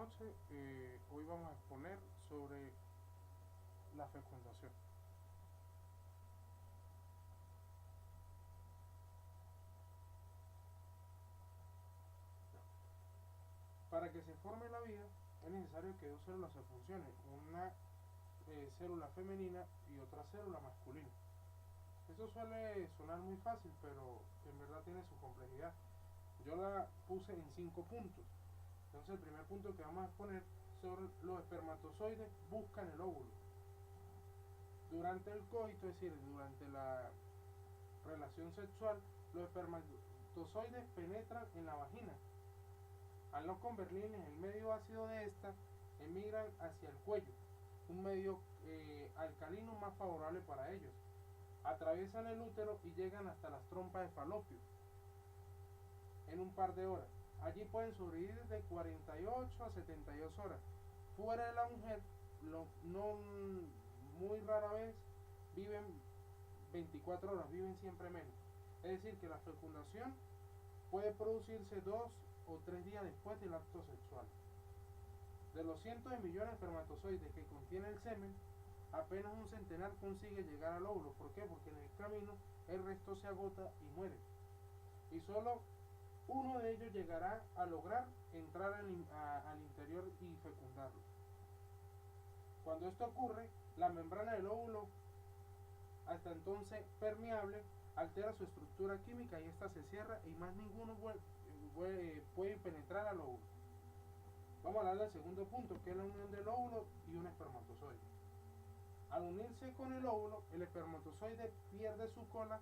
noches. Hoy vamos a exponer sobre la fecundación. Para que se forme la vida es necesario que dos células se fusionen, una célula femenina y otra célula masculina. Esto suele sonar muy fácil, pero en verdad tiene su complejidad. Yo la puse en 5 puntos. Entonces el primer punto que vamos a exponer son los espermatozoides buscan el óvulo. Durante el coito, es decir, durante la relación sexual, los espermatozoides penetran en la vagina. Al no convertir en el medio ácido de esta, emigran hacia el cuello, un medio alcalino más favorable para ellos. Atraviesan el útero y llegan hasta las trompas de falopio en un par de horas. Allí pueden sobrevivir de 48 a 72 horas. Fuera de la mujer, no muy rara vez viven 24 horas, viven siempre menos. Es decir, que la fecundación puede producirse 2 o 3 días después del acto sexual. De los cientos de millones de espermatozoides que contiene el semen, apenas un centenar consigue llegar al óvulo. ¿Por qué? Porque en el camino el resto se agota y muere. Y solo uno de ellos llegará a lograr entrar al interior y fecundarlo. Cuando esto ocurre, la membrana del óvulo, hasta entonces permeable, altera su estructura química y esta se cierra y más ninguno puede penetrar al óvulo. Vamos a hablar del segundo punto, que es la unión del óvulo y un espermatozoide. Al unirse con el óvulo, el espermatozoide pierde su cola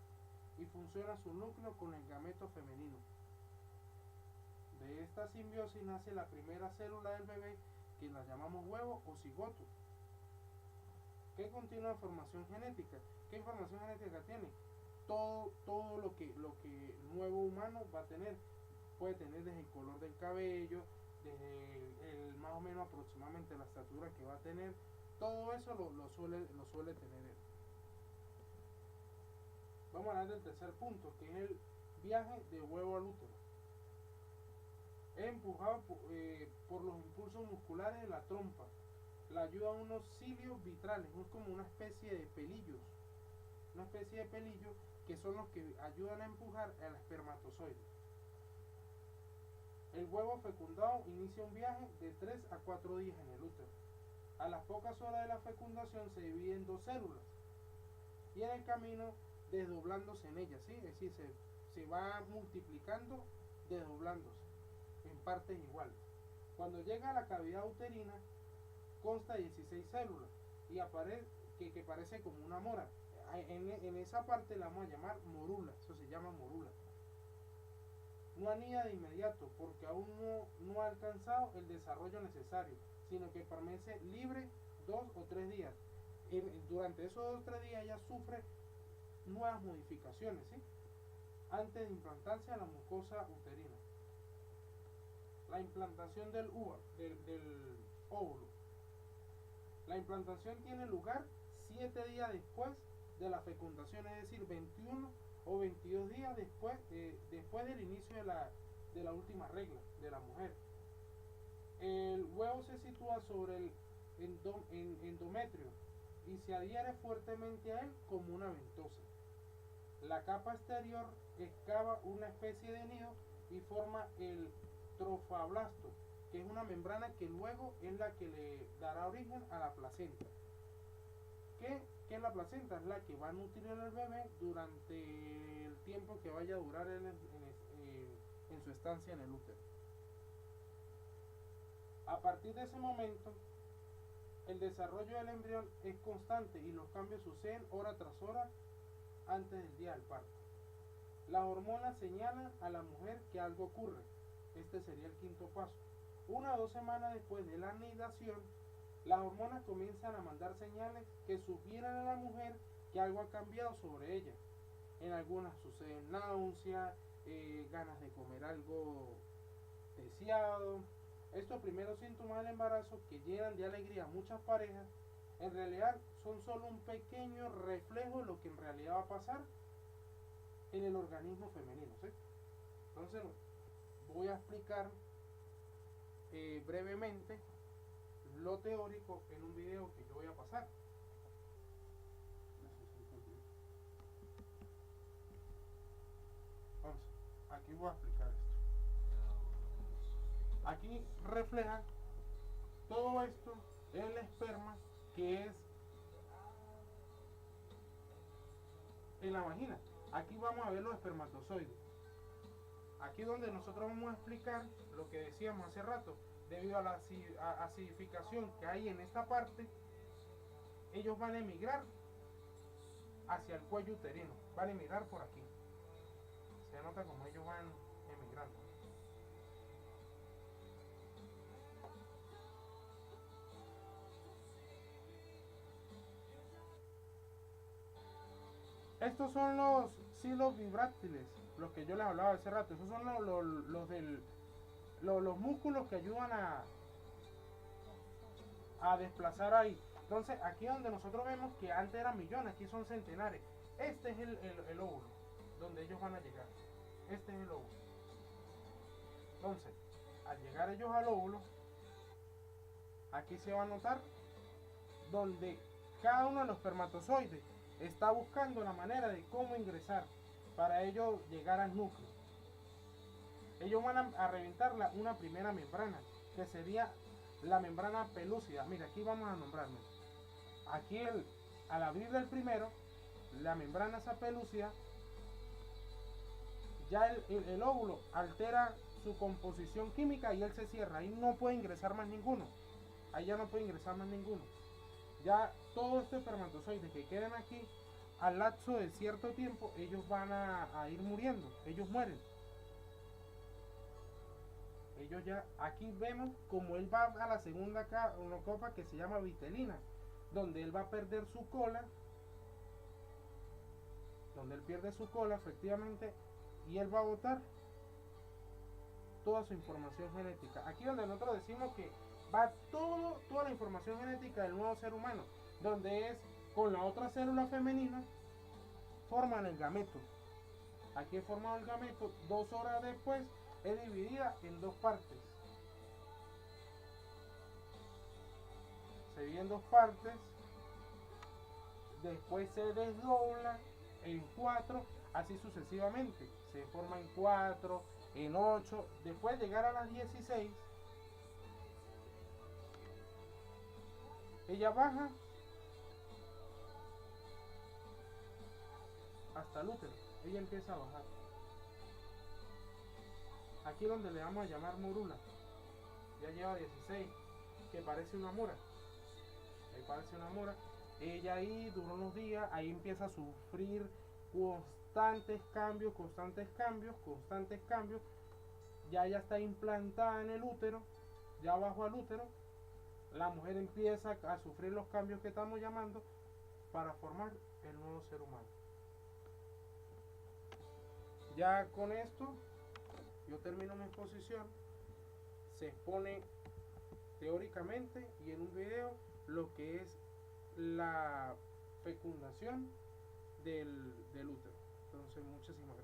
y fusiona su núcleo con el gameto femenino. De esta simbiosis nace la primera célula del bebé, que la llamamos huevo o cigoto. ¿Qué contiene la información genética? ¿Qué información genética tiene? Todo lo que el nuevo humano va a tener. Puede tener desde el color del cabello, desde el más o menos aproximadamente la estatura que va a tener. Todo eso lo suele tener él. Vamos a hablar del tercer punto, que es el viaje de huevo al útero. Es empujado por los impulsos musculares de la trompa. La ayuda a unos cilios vitrales, es como una especie de pelillos. Una especie de pelillos que son los que ayudan a empujar al espermatozoide. El huevo fecundado inicia un viaje de 3 a 4 días en el útero. A las pocas horas de la fecundación se divide en 2 células y en el camino desdoblándose en ellas, ¿sí? Es decir, se va multiplicando, desdoblándose en partes iguales. Cuando llega a la cavidad uterina, consta de 16 células y aparece que parece como una mora. En esa parte la vamos a llamar morula, eso se llama morula. No anida de inmediato porque aún no ha alcanzado el desarrollo necesario, sino que permanece libre 2 o 3 días. Durante esos 2 o 3 días ella sufre nuevas modificaciones, ¿sí? Antes de implantarse a la mucosa uterina. La implantación del óvulo. La implantación tiene lugar 7 días después de la fecundación, es decir, 21 o 22 días después del inicio de la última regla de la mujer. El huevo se sitúa sobre el endometrio y se adhiere fuertemente a él como una ventosa. La capa exterior excava una especie de nido y forma el trofoblasto, que es una membrana que luego es la que le dará origen a la placenta. ¿Qué es la placenta? Es la que va a nutrir al bebé durante el tiempo que vaya a durar en su estancia en el útero. A partir de ese momento, el desarrollo del embrión es constante y los cambios suceden hora tras hora antes del día del parto. Las hormonas señalan a la mujer que algo ocurre. Este sería el quinto paso. 1 o 2 semanas después de la anidación, las hormonas comienzan a mandar señales que sugieran a la mujer que algo ha cambiado sobre ella. En algunas suceden náuseas, ganas de comer algo deseado. Estos primeros síntomas del embarazo, que llenan de alegría a muchas parejas, en realidad son solo un pequeño reflejo de lo que en realidad va a pasar en el organismo femenino, ¿sí? Entonces voy a explicar brevemente lo teórico en un video que yo voy a pasar. Entonces, aquí voy a explicar esto. Aquí refleja todo esto, el esperma que es en la vagina. Aquí vamos a ver los espermatozoides. Aquí donde nosotros vamos a explicar lo que decíamos hace rato, debido a la acidificación que hay en esta parte, ellos van a emigrar hacia el cuello uterino, van a emigrar por aquí. Se nota como ellos van emigrando. Estos son los silos vibráctiles, los que yo les hablaba hace rato. Esos son los músculos que ayudan a desplazar ahí. Entonces, aquí donde nosotros vemos que antes eran millones, aquí son centenares. Este es el óvulo, donde ellos van a llegar. Este es el óvulo. Entonces, al llegar ellos al óvulo, aquí se va a notar donde cada uno de los espermatozoides está buscando la manera de cómo ingresar para ellos llegar al núcleo. Ellos van a reventar una primera membrana, que sería la membrana pelúcida. Mira, aquí vamos a nombrarlo. Aquí al abrir el primero, la membrana esa pelúcida, ya el óvulo altera su composición química y él se cierra. Ahí no puede ingresar más ninguno. Ahí ya no puede ingresar más ninguno. Ya todos estos espermatozoides que queden aquí, al lapso de cierto tiempo, ellos van a ir muriendo. Ellos mueren. Ellos ya, aquí vemos como él va a la segunda copa que se llama vitelina, donde él va a perder su cola, donde él pierde su cola efectivamente, y él va a botar toda su información genética. Aquí donde nosotros decimos que va toda la información genética del nuevo ser humano, donde es con la otra célula femenina, forman el gameto. Aquí he formado el gameto, 2 horas después es dividida en 2 partes. Se divide en 2 partes, después se desdobla en 4, así sucesivamente. Se forma en 4, en 8, después de llegar a las 16, ella baja hasta el útero, ella empieza a bajar. Aquí donde le vamos a llamar morula, ya lleva 16, que parece una mora. Ahí parece una mora. Ella ahí duró unos días, ahí empieza a sufrir constantes cambios. Ya está implantada en el útero, ya bajo al útero. La mujer empieza a sufrir los cambios que estamos llamando para formar el nuevo ser humano. Ya con esto yo termino mi exposición. Se expone teóricamente y en un video lo que es la fecundación del útero. Entonces, muchísimas gracias.